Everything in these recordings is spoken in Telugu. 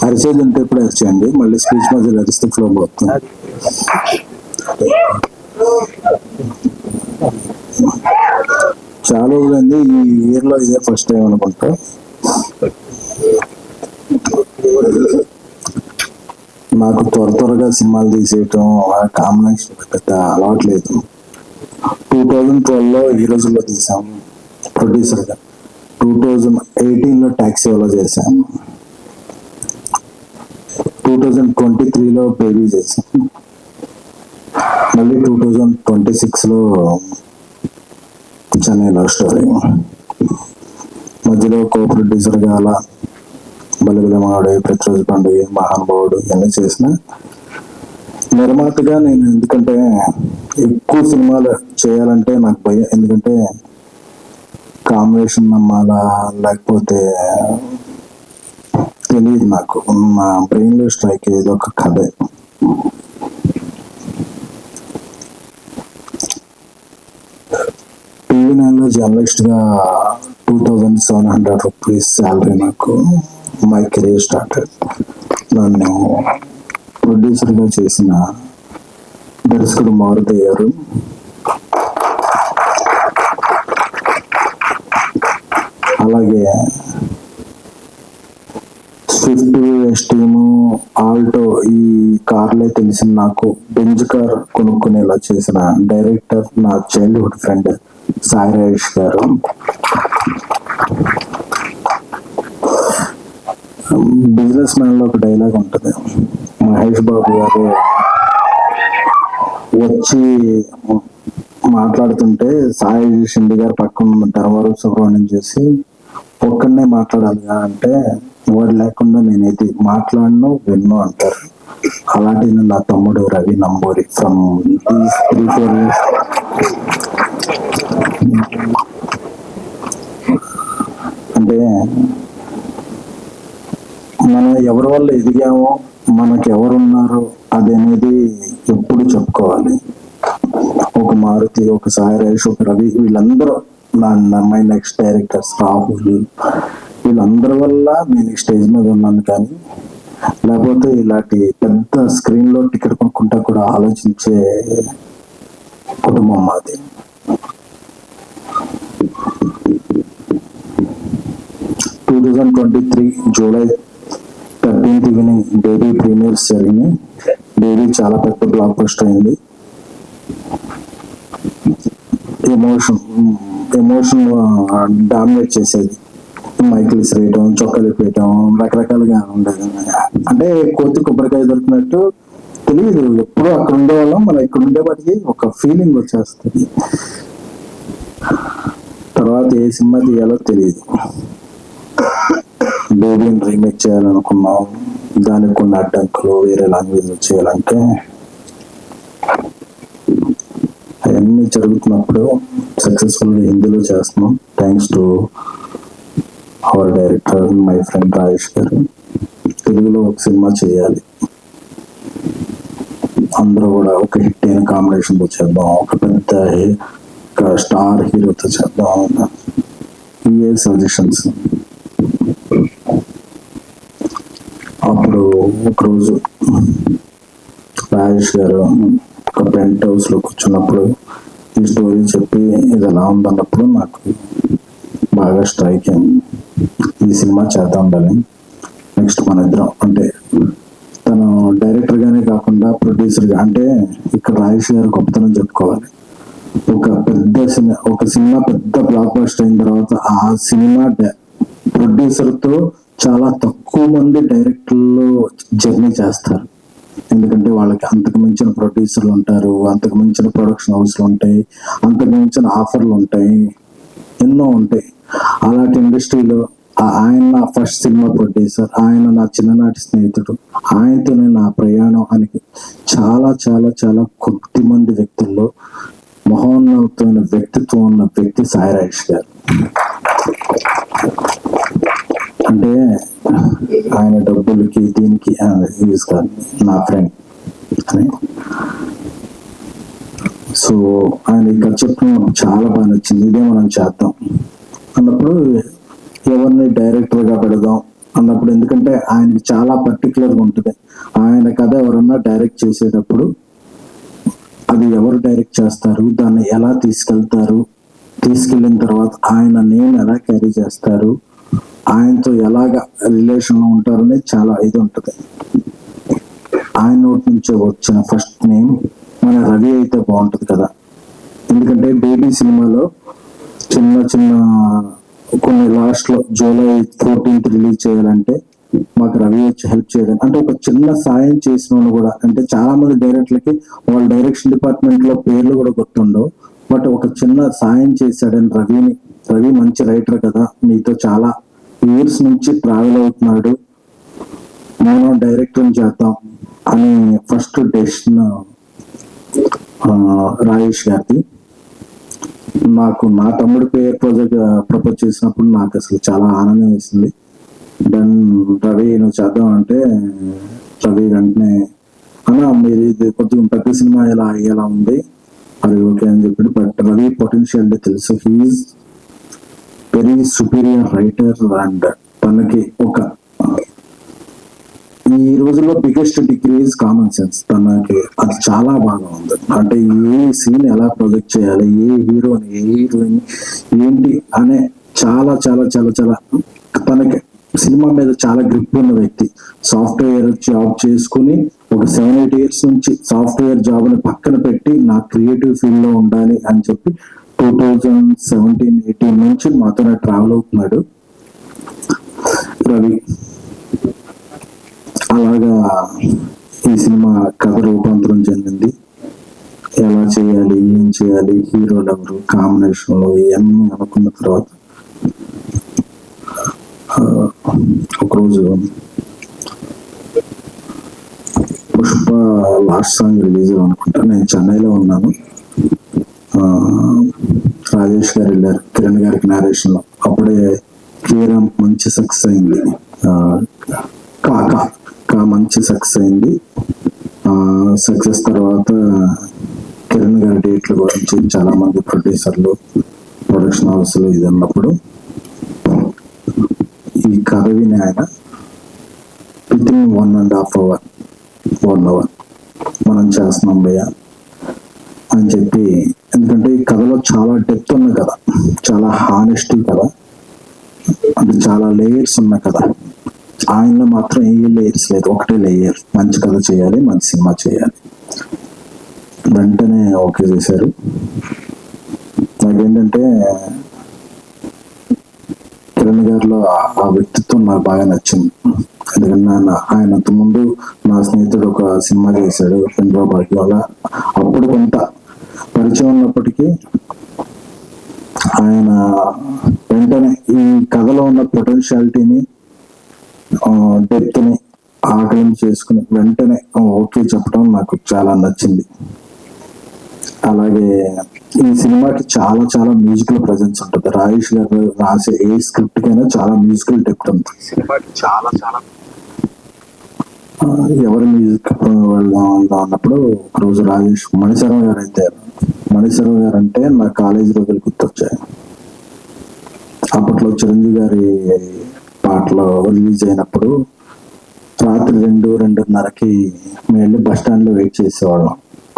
అరిచేది ఉంటే ఇప్పుడు అరిచేయండి, మళ్ళీ స్పీచ్ మధ్యలో అరిస్తే ఫ్లో పోతుంది. చాలా రోజులైంది, ఈ ఇయర్ లో ఇదే ఫస్ట్ టైం అనుకుంటా. నాకు త్వరగా సినిమాలు తీసేయటం కాంబినేషన్ పెద్ద అలవాట్లేదు. 2012లో ఈ రోజుల్లో తీసాము ప్రొడ్యూసర్గా. 2018లో టాక్సీలో చేశాను. 2023లో బేబీ చేశాను. మళ్ళీ 2026లో చెన్నై లవ్ స్టోరీ. మధ్యలో కో ప్రొడ్యూసర్గా అలా బలిబిలమాడు, ప్రతిరోజు పండుగ, మహానుభావుడు ఇవన్నీ చేసిన. నిర్మాతగా నేను ఎందుకంటే ఎక్కువ సినిమాలు చేయాలంటే నాకు భయం. ఎందుకంటే కాంబినేషన్ నమ్మాలా లేకపోతే తెలియదు. నాకు నా బ్రెయిన్ లో స్ట్రైక్ అయ్యేది ఒక కథే. టీవీ9లో జర్నలిస్ట్ గా 2700 రూపీస్ శాలరీ. నాకు మై కెరీర్ స్టార్టెడ్. నన్ను ప్రొడ్యూసర్ గా చేసిన దర్శకుడు మారుతి గారు, అలాగే స్విఫ్ట్, ఎస్టీము, ఆల్టో ఈ కార్లే తెలిసిన నాకు బెంజ్ కార్ కొనుక్కునేలా చేసిన డైరెక్టర్ నా చైల్డ్హుడ్ ఫ్రెండ్ సాయి రాజేష్ గారు. బిజినెస్ మ్యాన్ లో ఒక డైలాగ్ ఉంటుంది, మహేష్ బాబు గారు వచ్చి మాట్లాడుతుంటే సాయి షిండే గారు పక్కన ధర్మవరం సుబ్రహ్మణ్యం చేసి ఒక్కడనే మాట్లాడాలి అంటే వాడు లేకుండా నేనైతే మాట్లాడను విన్ను అంటారు. అలాంటి నా తమ్ముడు రవి నంబూరి ఫ్రమ్ 3-4 years. అంటే మనం ఎవరి వల్ల ఎదిగామో, మనకు ఎవరున్నారో అదనేది ఎప్పుడు చెప్పుకోవాలి. ఒక మారుతి, ఒక సాయి రాజేష్, ఒక రవి, వీళ్ళందరూ మై నెక్స్ట్ డైరెక్టర్స్, రాహుల్, వీళ్ళందరి వల్ల నేను ఈ స్టేజ్ మీద ఉన్నాను. కానీ లేకపోతే ఇలాంటి పెద్ద స్క్రీన్ లో టికెట్ కొనుక్కుంటా కూడా ఆలోచించే కుటుంబం మాది. July 13th evening baby premieres జరిగినాయి. బేబీ చాలా పెద్ద బ్లాక్ బస్టర్ అయింది. ఎమోషన్ డామినేట్ చేసేది. మైకిల్ వేయటం, చొక్కాలు వేయటం, రకరకాలుగా ఉండేది. అంటే కోతి కొబ్బరికాయ దొరికినట్టు తెలియదు. ఎప్పుడూ అక్కడ ఉండేవాళ్ళం, మనం ఇక్కడ ఉండేవాటికి ఒక ఫీలింగ్ వచ్చేస్తుంది. తర్వాత ఏ సినిమా తీయాలో తెలియదు. బేబీని రీమేక్ చేయాలనుకున్నాం. దానికి కొన్ని అడ్డంకులు, వేరే లాంగ్వేజ్ చేయాలంటే అవన్నీ జరుగుతున్నప్పుడు సక్సెస్ఫుల్ గా హిందీలో చేస్తున్నాం. Thanks to our director my friend Rajesh గారు. తెలుగులో ఒక సినిమా చేయాలి, అందరూ కూడా ఒక హిట్ అయిన కాంబినేషన్ తో చేద్దాం, ఒక పెద్ద స్టార్ హీరోతో చేద్దాం. ఇవే సజెషన్స్. అప్పుడు ఒకరోజు రాజేష్ గారు ఒక పెంట్ హౌస్ లో కూర్చున్నప్పుడు ఈ స్టోరీ చెప్పి ఇది ఎలా ఉందన్నప్పుడు నాకు బాగా స్ట్రైక్ అయింది. ఈ సినిమా చేద్దాం ఉండాలి. నెక్స్ట్ మన ఇద్దరం, అంటే తను డైరెక్టర్ గానే కాకుండా ప్రొడ్యూసర్ గా, అంటే ఇక్కడ రాజేష్ గారు గొప్పతనం చెప్పుకోవాలి. ఒక సినిమా పెద్ద బ్లాక్ బస్టర్ అయిన తర్వాత ఆ సినిమా ప్రొడ్యూసర్ తో చాలా తక్కువ మంది డైరెక్టర్లు జర్నీ చేస్తారు. ఎందుకంటే వాళ్ళకి అంతకు మించిన ప్రొడ్యూసర్లు ఉంటారు, అంతకు మించిన ప్రొడక్షన్ హౌస్లు ఉంటాయి, అంతకు మించిన ఆఫర్లు ఉంటాయి, ఎన్నో ఉంటాయి. అలాంటి ఇండస్ట్రీలో ఆయన నా ఫస్ట్ సినిమా ప్రొడ్యూసర్, ఆయన నా చిన్ననాటి స్నేహితుడు, ఆయనతోనే నా ప్రయాణం అని చాలా చాలా చాలా కొద్ది మంది వ్యక్తుల్లో మహోన్నతమైన వ్యక్తిత్వం ఉన్న వ్యక్తి సాయి రాజేష్ గారు. అంటే ఆయన డబ్బులకి దీనికి యూజ్ కాదు, నా ఫ్రెండ్ అని. సో ఆయన ఇక్కడ చెప్పడం చాలా బాగా నచ్చింది. ఇదే మనం చేద్దాం. అన్నప్పుడు ఎవరిని డైరెక్టర్ గా పెడదాం అన్నప్పుడు, ఎందుకంటే ఆయనకి చాలా పర్టికులర్ గా ఉంటుంది. ఆయన కథ ఎవరన్నా డైరెక్ట్ చేసేటప్పుడు అది ఎవరు డైరెక్ట్ చేస్తారు, దాన్ని ఎలా తీసుకెళ్తారు, తీసుకెళ్ళిన తర్వాత ఆయన నేమ్ ఎలా క్యారీ చేస్తారు, ఆయనతో ఎలాగ రిలేషన్ లో ఉంటారని చాలా ఇది ఉంటుంది. ఆయన నోటి నుంచి వచ్చిన ఫస్ట్ నేమ్ మన రవి అయితే బాగుంటది కదా. ఎందుకంటే బేబీ సినిమాలో చిన్న చిన్న కొన్ని లాస్ట్ లో జూలై 14th రిలీజ్ చేయాలంటే మాకు రవి వచ్చి హెల్ప్ చేయడం, అంటే ఒక చిన్న సాయం చేసిన వాళ్ళు కూడా, అంటే చాలా మంది డైరెక్టర్లకి వాళ్ళ డైరెక్షన్ డిపార్ట్మెంట్ లో పేర్లు కూడా గుర్తుండవు, బట్ ఒక చిన్న సాయం చేశాడని రవి మంచి రైటర్ కదా, మీతో చాలా ఇయర్స్ నుంచి ట్రావెల్ అవుతున్నాడు, మనం డైరెక్టర్ చేద్దాం అని ఫస్ట్ డెసిషన్ రాజేష్ గారిది. నాకు నా తమ్ముడి పేరు ప్రాజెక్ట్ ప్రపోజ్ చేసినప్పుడు నాకు అసలు చాలా ఆనందం వేసింది. దెన్ రవి నువ్వు చేద్దాం అంటే రవి వెంటనే అన్నా మీరు ఇది కొంచెం పెద్ద సినిమా ఇలా అయ్యేలా ఉంది, అది ఓకే అని చెప్పాడు. బట్ రవి పొటెన్షియల్ తెలుసు, he is very superior writer and తనకి ఒక ఈ రోజుల్లో biggest degree is common sense. తనకి అది చాలా బాగా ఉంది. అంటే ఏ సీన్ ఎలా ప్రొజెక్ట్ చేయాలి, ఏ హీరోని ఏ హీరోయిన్ ఏంటి అనే చాలా చాలా చాలా చాలా తనకి సినిమా మీద చాలా గ్రిప్ ఉన్న వ్యక్తి. సాఫ్ట్వేర్ జాబ్ చేసుకుని ఒక 7-8 years నుంచి సాఫ్ట్వేర్ జాబ్ ని పక్కన పెట్టి నా క్రియేటివ్ ఫీల్డ్ లో ఉండాలి అని చెప్పి 2017-18 నుంచి మాతోనే ట్రావెల్ అవుతున్నాడు రవి. అలాగా ఈ సినిమా కథ రూపాంతరం చెందింది. ఎలా చేయాలి, ఏం చేయాలి, హీరోలు ఎవరు, కాంబినేషన్ లో ఇవన్నీ అనుకున్న తర్వాత ఒకరోజు పుష్ప లాస్ట్ సాంగ్ రిలీజ్ అనుకుంటా, నేను చెన్నైలో ఉన్నాను. రాజేష్ గారు వెళ్ళారు కిరణ్ గారికి నేరేషన్ లో. అప్పుడే శ్రీరామ్ మంచి సక్సెస్ అయింది, మంచి సక్సెస్ అయింది. సక్సెస్ తర్వాత కిరణ్ గారి డేట్ల గురించి చాలా మంది ప్రొడ్యూసర్లు, ప్రొడక్షన్ హౌస్లు ఇది అన్నప్పుడు ఈ కథ విని ఆయన వితిన్ 1.5 hour 1 hour మనం చేస్తున్నాం భయ్యా అని చెప్పి, ఎందుకంటే ఈ కథలో చాలా డెప్త్ ఉన్న కథ, చాలా హానెస్టీ కథ, అంటే చాలా లేయర్స్ ఉన్న కథ. ఆయనలో మాత్రం ఏ లేయర్స్ లేదు, ఒకటే లేయర్, మంచి కథ చేయాలి, మంచి సినిమా చేయాలి. వెంటనే ఓకే చేశారు. నాకేంటంటే కిరణ్ గారిలో ఆ వ్యక్తిత్వం నాకు బాగా నచ్చింది. ఎందుకంటే ఆయన ముందు నా స్నేహితుడు ఒక సినిమా చేశాడు చంద్రబాబు వల్ల, అప్పుడు కొంత పరిచయం ఉన్నప్పటికీ ఆయన వెంటనే ఈ కథలో ఉన్న పొటెన్షియాలిటీని, డెప్త్ ని ఆకలింపు చేసుకుని వెంటనే ఓకే చెప్పడం నాకు చాలా నచ్చింది. అలాగే ఈ సినిమాకి చాలా చాలా మ్యూజికల్ ప్రజెన్స్ ఉంటుంది. రాజేష్ గారు రాసే ఏ స్క్రిప్ట్ కైనా చాలా మ్యూజికల్ డెప్త్ ఉంటుంది. సినిమాకి చాలా చాలా ఎవరి మ్యూజిక్ వెళ్దాం అన్నప్పుడు ఒకరోజు మణిశర్మ గారు అయితే, మణిశర్మ గారు అంటే నా కాలేజీ రోజులు గుర్తొచ్చాయి. అప్పట్లో చిరంజీవి గారి పాటలు రిలీజ్ అయినప్పుడు రాత్రి 2-2:30కి మేము వెళ్ళి బస్ స్టాండ్ లో వెయిట్ చేసేవాళ్ళం.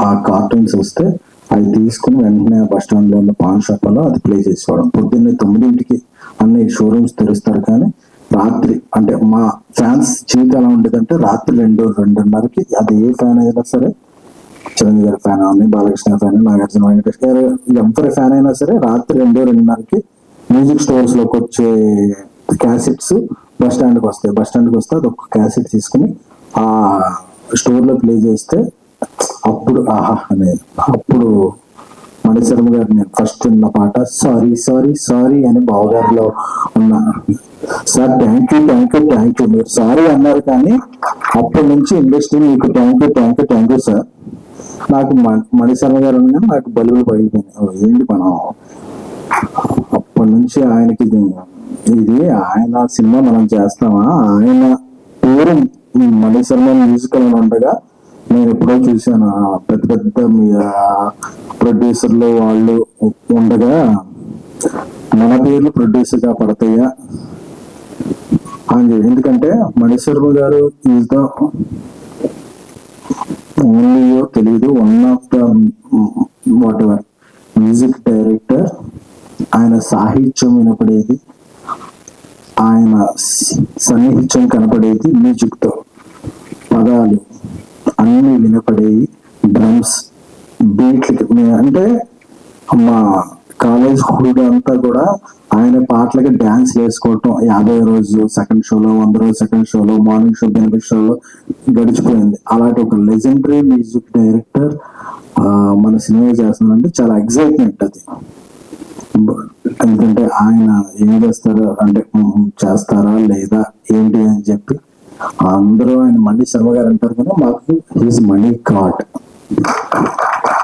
ఆ కార్టూన్స్ వస్తే అవి తీసుకుని వెంటనే బస్ స్టాండ్ లో ఉన్న పాన్ షాప్ లో అది ప్లే చేసేవాళ్ళం. పొద్దున్నే 9ంటికి అన్ని షోరూమ్స్ తెరుస్తారు, కానీ రాత్రి అంటే మా ఫ్యాన్స్ జీవితం ఎలా ఉండేదంటే రాత్రి 2-2:30కి అది ఏ ఫ్యాన్ అయినా సరే, చిరంజీవి గారి ఫ్యాన్ అని, బాలకృష్ణ ఫ్యాన్, నాగార్జున, వెంకటేష్ గారు, ఎవరి ఫ్యాన్ అయినా సరే రాత్రి 2-2:30కి మ్యూజిక్ స్టోర్స్ లోకి వచ్చే క్యాసెట్స్ బస్ స్టాండ్కి వస్తాయి. బస్ స్టాండ్కి వస్తే అది ఒక క్యాసెట్ తీసుకుని ఆ స్టోర్ లో ప్లే చేస్తే అప్పుడు ఆహా అనే, అప్పుడు మణిశర్మ గారు నేను ఫస్ట్ విన్న పాట సారీ సారీ సారీ అని బావగారిలో ఉన్న, sir thank you thank you thank you, మీరు సారీ అన్నారు కానీ అప్పటి నుంచి ఇండస్ట్రీ మీకు thank you thank you thank you sir. నాకు మణిశర్మ గారు ఉండగా నాకు బలుగులు పగిలిపోయినాయి. ఏంటి మనం అప్పటి నుంచి ఆయనకి ఇది ఆయన సినిమా మనం చేస్తామా, ఆయన పేరు మణిశర్మ మ్యూజికల్ ఉండగా నేను ఎప్పుడో చూశాను. పెద్ద పెద్ద ప్రొడ్యూసర్లు వాళ్ళు ఉండగా మన పేర్లు ప్రొడ్యూసర్ గా పడతాయా అని. ఎందుకంటే మణిశర్మ గారు ఈజ్ ద ఓన్లీయో తెలియదు, one of the what ever music director. ఆయన సాహిత్యం వినపడేది, ఆయన సన్నిహిత్యం కనపడేది మ్యూజిక్ తో. పదాలు అన్ని వినపడేవి, డ్రమ్స్ బీట్లకి. అంటే మా కాలేజ్ హుడ్ అంతా కూడా ఆయన పాటలకి డాన్స్ వేసుకోవటం 50 రోజు సెకండ్ షోలో, 100 రోజు సెకండ్ షోలో, మార్నింగ్ షో, బెనిఫిట్ షోలో గడిచిపోయింది. అలాంటి ఒక లెజెండరీ మ్యూజిక్ డైరెక్టర్ మన సినిమా చేస్తున్నారంటే చాలా ఎక్సైట్మెంట్ అది. ఎందుకంటే ఆయన ఏం చేస్తారు అంటే చేస్తారా లేదా ఏంటి అని చెప్పి అందరూ ఆయన మణి శర్మ గారు అంటారు కదా, మాకు హీస్ మణి గాడ్.